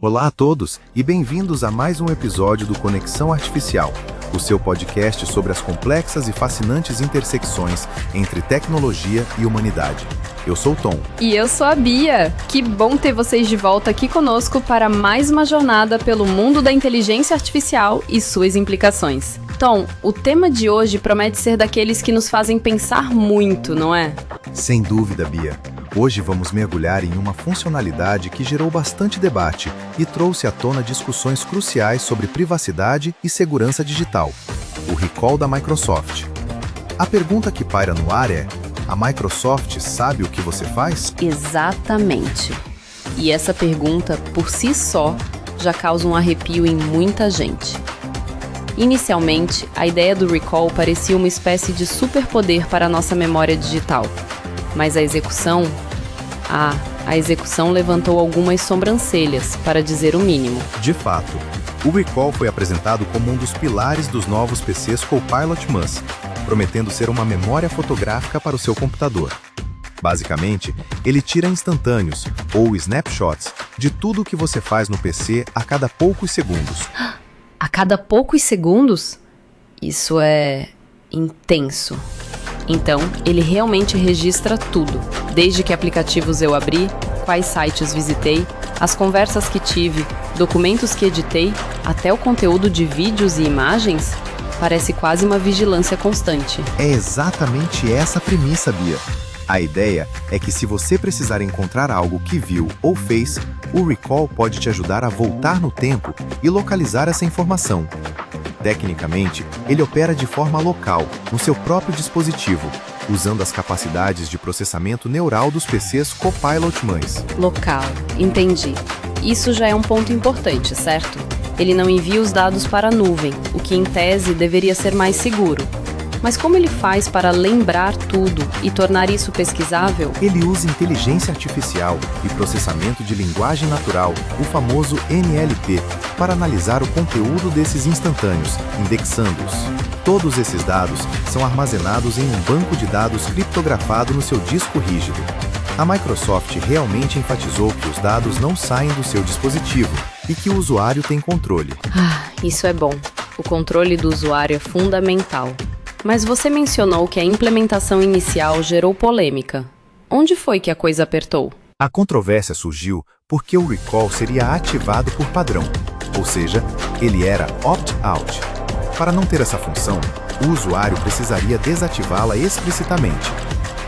Olá a todos e bem-vindos a mais um episódio do Conexão Artificial, o seu podcast sobre as complexas e fascinantes intersecções entre tecnologia e humanidade. Eu sou o Tom. E eu sou a Bia. Que bom ter vocês de volta aqui conosco para mais uma jornada pelo mundo da inteligência artificial e suas implicações. Tom, o tema de hoje promete ser daqueles que nos fazem pensar muito, não é? Sem dúvida, Bia. Hoje vamos mergulhar em uma funcionalidade que gerou bastante debate e trouxe à tona discussões cruciais sobre privacidade e segurança digital, o recall da Microsoft. A pergunta que paira no ar é: a Microsoft sabe o que você faz? Exatamente. E essa pergunta, por si só, já causa um arrepio em muita gente. Inicialmente, a ideia do recall parecia uma espécie de superpoder para a nossa memória digital. Mas a execução levantou algumas sobrancelhas, para dizer o mínimo. De fato, o recall foi apresentado como um dos pilares dos novos PCs Copilot+, prometendo ser uma memória fotográfica para o seu computador. Basicamente, ele tira instantâneos, ou snapshots, de tudo o que você faz no PC a cada poucos segundos. A cada poucos segundos? Isso é intenso. Então, ele realmente registra tudo, desde que aplicativos eu abri, quais sites visitei, as conversas que tive, documentos que editei, até o conteúdo de vídeos e imagens. Parece quase uma vigilância constante. É exatamente essa a premissa, Bia. A ideia é que se você precisar encontrar algo que viu ou fez, o recall pode te ajudar a voltar no tempo e localizar essa informação. Tecnicamente, ele opera de forma local, no seu próprio dispositivo, usando as capacidades de processamento neural dos PCs Copilot+. Local, entendi. Isso já é um ponto importante, certo? Ele não envia os dados para a nuvem, o que em tese deveria ser mais seguro. Mas como ele faz para lembrar tudo e tornar isso pesquisável? Ele usa inteligência artificial e processamento de linguagem natural, o famoso NLP, para analisar o conteúdo desses instantâneos, indexando-os. Todos esses dados são armazenados em um banco de dados criptografado no seu disco rígido. A Microsoft realmente enfatizou que os dados não saem do seu dispositivo e que o usuário tem controle. Isso é bom. O controle do usuário é fundamental. Mas você mencionou que a implementação inicial gerou polêmica. Onde foi que a coisa apertou? A controvérsia surgiu porque o recall seria ativado por padrão, ou seja, ele era opt-out. Para não ter essa função, o usuário precisaria desativá-la explicitamente.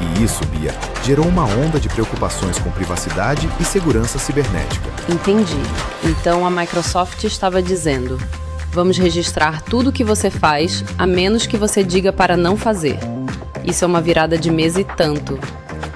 E isso, Bia, gerou uma onda de preocupações com privacidade e segurança cibernética. Entendi. Então a Microsoft estava dizendo: vamos registrar tudo o que você faz, a menos que você diga para não fazer. Isso é uma virada de mesa e tanto.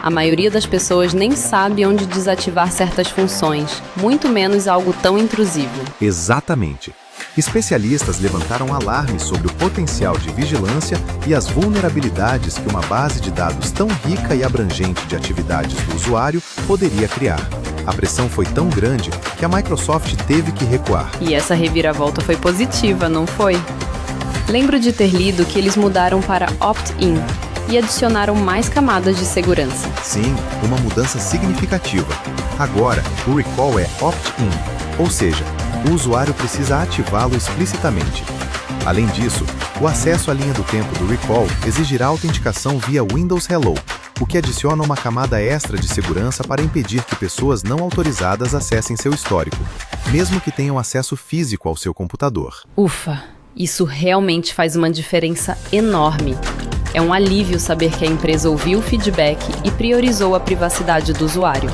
A maioria das pessoas nem sabe onde desativar certas funções, muito menos algo tão intrusivo. Exatamente. Especialistas levantaram alarmes sobre o potencial de vigilância e as vulnerabilidades que uma base de dados tão rica e abrangente de atividades do usuário poderia criar. A pressão foi tão grande que a Microsoft teve que recuar. E essa reviravolta foi positiva, não foi? Lembro de ter lido que eles mudaram para opt-in e adicionaram mais camadas de segurança. Sim, uma mudança significativa. Agora, o recall é opt-in, ou seja, o usuário precisa ativá-lo explicitamente. Além disso, o acesso à linha do tempo do recall exigirá autenticação via Windows Hello, o que adiciona uma camada extra de segurança para impedir que pessoas não autorizadas acessem seu histórico, mesmo que tenham acesso físico ao seu computador. Ufa, isso realmente faz uma diferença enorme. É um alívio saber que a empresa ouviu o feedback e priorizou a privacidade do usuário.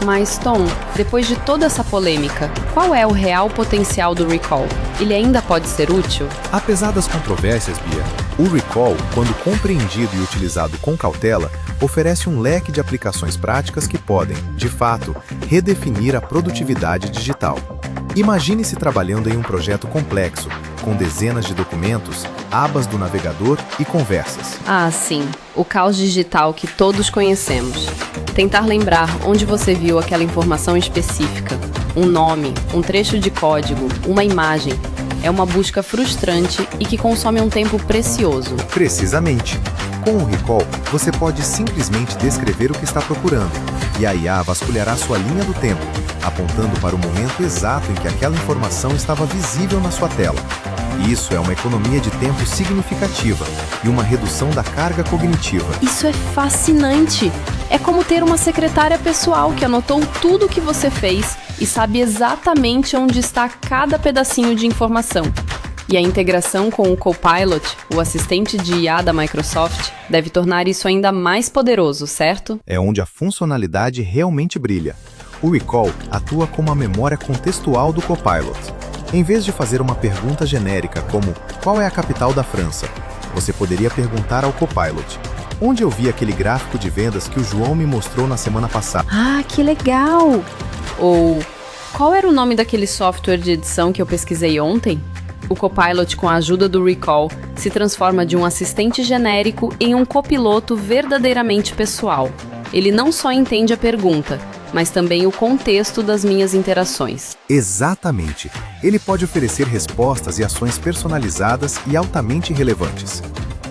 Mas, Tom, depois de toda essa polêmica, qual é o real potencial do recall? Ele ainda pode ser útil? Apesar das controvérsias, Bia, o recall, quando compreendido e utilizado com cautela, oferece um leque de aplicações práticas que podem, de fato, redefinir a produtividade digital. Imagine-se trabalhando em um projeto complexo, com dezenas de documentos, abas do navegador e conversas. Sim, o caos digital que todos conhecemos. Tentar lembrar onde você viu aquela informação específica, um nome, um trecho de código, uma imagem, é uma busca frustrante e que consome um tempo precioso. Precisamente. Com o recall, você pode simplesmente descrever o que está procurando, e a IA vasculhará sua linha do tempo, apontando para o momento exato em que aquela informação estava visível na sua tela. Isso é uma economia de tempo significativa e uma redução da carga cognitiva. Isso é fascinante! É como ter uma secretária pessoal que anotou tudo o que você fez e sabe exatamente onde está cada pedacinho de informação. E a integração com o Copilot, o assistente de IA da Microsoft, deve tornar isso ainda mais poderoso, certo? É onde a funcionalidade realmente brilha. O Recall atua como a memória contextual do Copilot. Em vez de fazer uma pergunta genérica como "Qual é a capital da França?", você poderia perguntar ao Copilot: "Onde eu vi aquele gráfico de vendas que o João me mostrou na semana passada?" Ah, que legal! Ou qual era o nome daquele software de edição que eu pesquisei ontem? O Copilot, com a ajuda do Recall, se transforma de um assistente genérico em um copiloto verdadeiramente pessoal. Ele não só entende a pergunta, mas também o contexto das minhas interações. Exatamente. Ele pode oferecer respostas e ações personalizadas e altamente relevantes.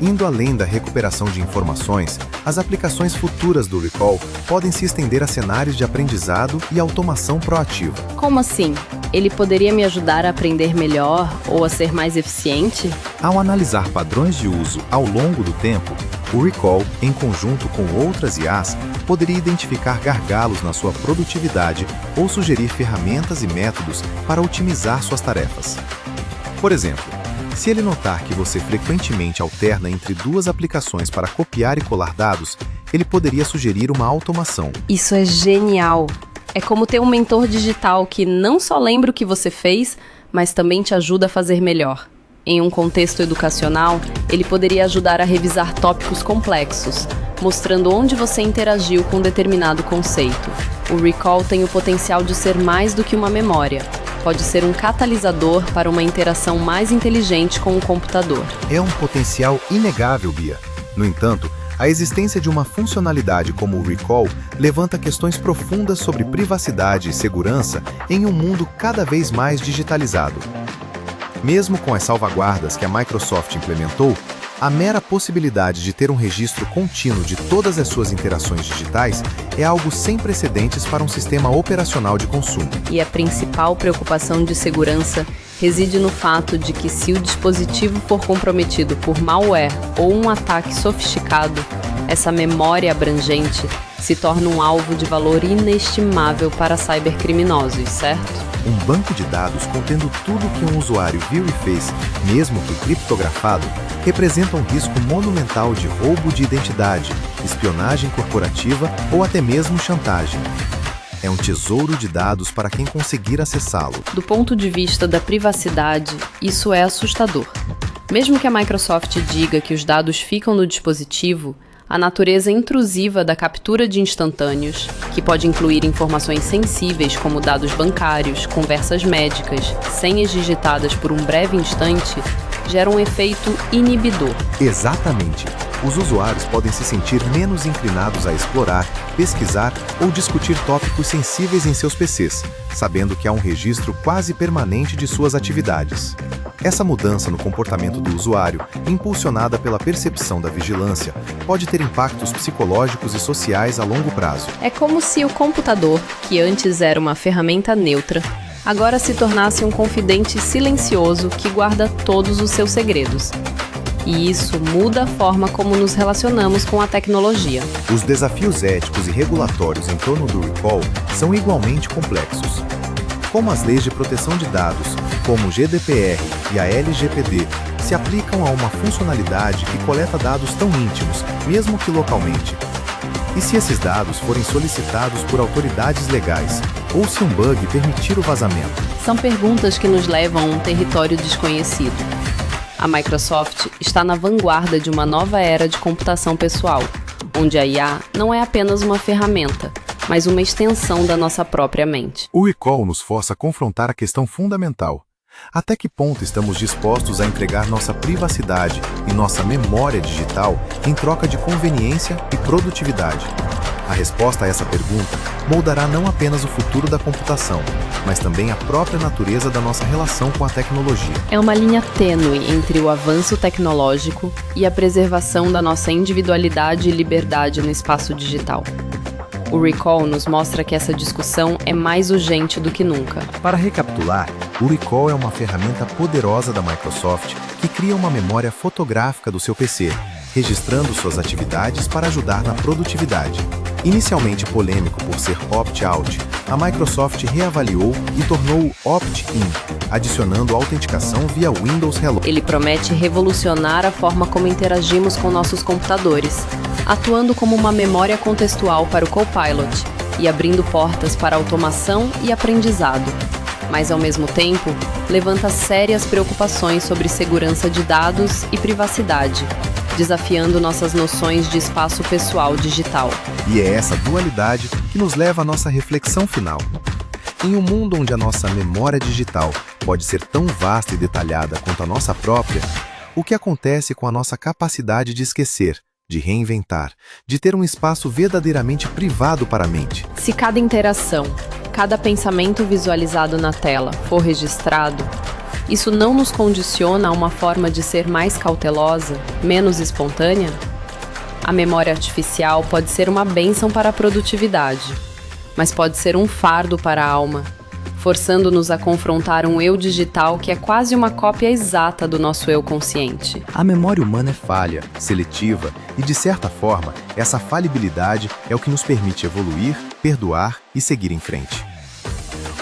Indo além da recuperação de informações, as aplicações futuras do Recall podem se estender a cenários de aprendizado e automação proativa. Como assim? Ele poderia me ajudar a aprender melhor ou a ser mais eficiente? Ao analisar padrões de uso ao longo do tempo, o Recall, em conjunto com outras IAs, poderia identificar gargalos na sua produtividade ou sugerir ferramentas e métodos para otimizar suas tarefas. Por exemplo, se ele notar que você frequentemente alterna entre duas aplicações para copiar e colar dados, ele poderia sugerir uma automação. Isso é genial! É como ter um mentor digital que não só lembra o que você fez, mas também te ajuda a fazer melhor. Em um contexto educacional, ele poderia ajudar a revisar tópicos complexos, mostrando onde você interagiu com determinado conceito. O Recall tem o potencial de ser mais do que uma memória. Pode ser um catalisador para uma interação mais inteligente com o computador. É um potencial inegável, Bia. No entanto, a existência de uma funcionalidade como o Recall levanta questões profundas sobre privacidade e segurança em um mundo cada vez mais digitalizado. Mesmo com as salvaguardas que a Microsoft implementou, a mera possibilidade de ter um registro contínuo de todas as suas interações digitais é algo sem precedentes para um sistema operacional de consumo. E a principal preocupação de segurança reside no fato de que, se o dispositivo for comprometido por malware ou um ataque sofisticado, essa memória abrangente se torna um alvo de valor inestimável para cybercriminosos, certo? Um banco de dados contendo tudo que um usuário viu e fez, mesmo que criptografado, representa um risco monumental de roubo de identidade, espionagem corporativa ou até mesmo chantagem. É um tesouro de dados para quem conseguir acessá-lo. Do ponto de vista da privacidade, isso é assustador. Mesmo que a Microsoft diga que os dados ficam no dispositivo, a natureza intrusiva da captura de instantâneos, que pode incluir informações sensíveis como dados bancários, conversas médicas, senhas digitadas por um breve instante, gera um efeito inibidor. Exatamente. Os usuários podem se sentir menos inclinados a explorar, pesquisar ou discutir tópicos sensíveis em seus PCs, sabendo que há um registro quase permanente de suas atividades. Essa mudança no comportamento do usuário, impulsionada pela percepção da vigilância, pode ter impactos psicológicos e sociais a longo prazo. É como se o computador, que antes era uma ferramenta neutra, agora se tornasse um confidente silencioso que guarda todos os seus segredos. E isso muda a forma como nos relacionamos com a tecnologia. Os desafios éticos e regulatórios em torno do Recall são igualmente complexos. Como as leis de proteção de dados, como o GDPR e a LGPD, se aplicam a uma funcionalidade que coleta dados tão íntimos, mesmo que localmente? E se esses dados forem solicitados por autoridades legais, ou se um bug permitir o vazamento? São perguntas que nos levam a um território desconhecido. A Microsoft está na vanguarda de uma nova era de computação pessoal, onde a IA não é apenas uma ferramenta, mas uma extensão da nossa própria mente. O Recall nos força a confrontar a questão fundamental. Até que ponto estamos dispostos a entregar nossa privacidade e nossa memória digital em troca de conveniência e produtividade? A resposta a essa pergunta moldará não apenas o futuro da computação, mas também a própria natureza da nossa relação com a tecnologia. É uma linha tênue entre o avanço tecnológico e a preservação da nossa individualidade e liberdade no espaço digital. O recall nos mostra que essa discussão é mais urgente do que nunca. Para recapitular, o Recall é uma ferramenta poderosa da Microsoft que cria uma memória fotográfica do seu PC, registrando suas atividades para ajudar na produtividade. Inicialmente polêmico por ser opt-out, a Microsoft reavaliou e tornou-o opt-in, adicionando autenticação via Windows Hello. Ele promete revolucionar a forma como interagimos com nossos computadores, atuando como uma memória contextual para o Copilot e abrindo portas para automação e aprendizado. Mas, ao mesmo tempo, levanta sérias preocupações sobre segurança de dados e privacidade, desafiando nossas noções de espaço pessoal digital. E é essa dualidade que nos leva à nossa reflexão final. Em um mundo onde a nossa memória digital pode ser tão vasta e detalhada quanto a nossa própria, o que acontece com a nossa capacidade de esquecer, de reinventar, de ter um espaço verdadeiramente privado para a mente? Se cada interação, cada pensamento visualizado na tela for registrado, isso não nos condiciona a uma forma de ser mais cautelosa, menos espontânea? A memória artificial pode ser uma bênção para a produtividade, mas pode ser um fardo para a alma, forçando-nos a confrontar um eu digital que é quase uma cópia exata do nosso eu consciente. A memória humana é falha, seletiva e, de certa forma, essa falibilidade é o que nos permite evoluir, perdoar e seguir em frente.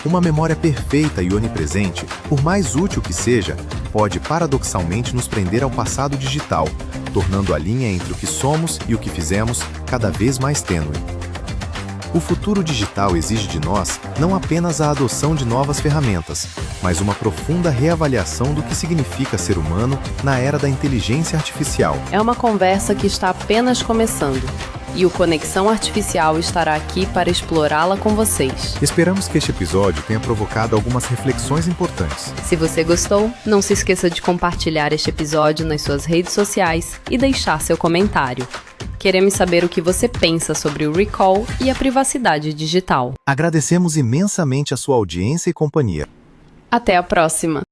Uma memória perfeita e onipresente, por mais útil que seja, pode paradoxalmente nos prender ao passado digital, tornando a linha entre o que somos e o que fizemos cada vez mais tênue. O futuro digital exige de nós não apenas a adoção de novas ferramentas, mas uma profunda reavaliação do que significa ser humano na era da inteligência artificial. É uma conversa que está apenas começando, e o Conexão Artificial estará aqui para explorá-la com vocês. Esperamos que este episódio tenha provocado algumas reflexões importantes. Se você gostou, não se esqueça de compartilhar este episódio nas suas redes sociais e deixar seu comentário. Queremos saber o que você pensa sobre o recall e a privacidade digital. Agradecemos imensamente a sua audiência e companhia. Até a próxima!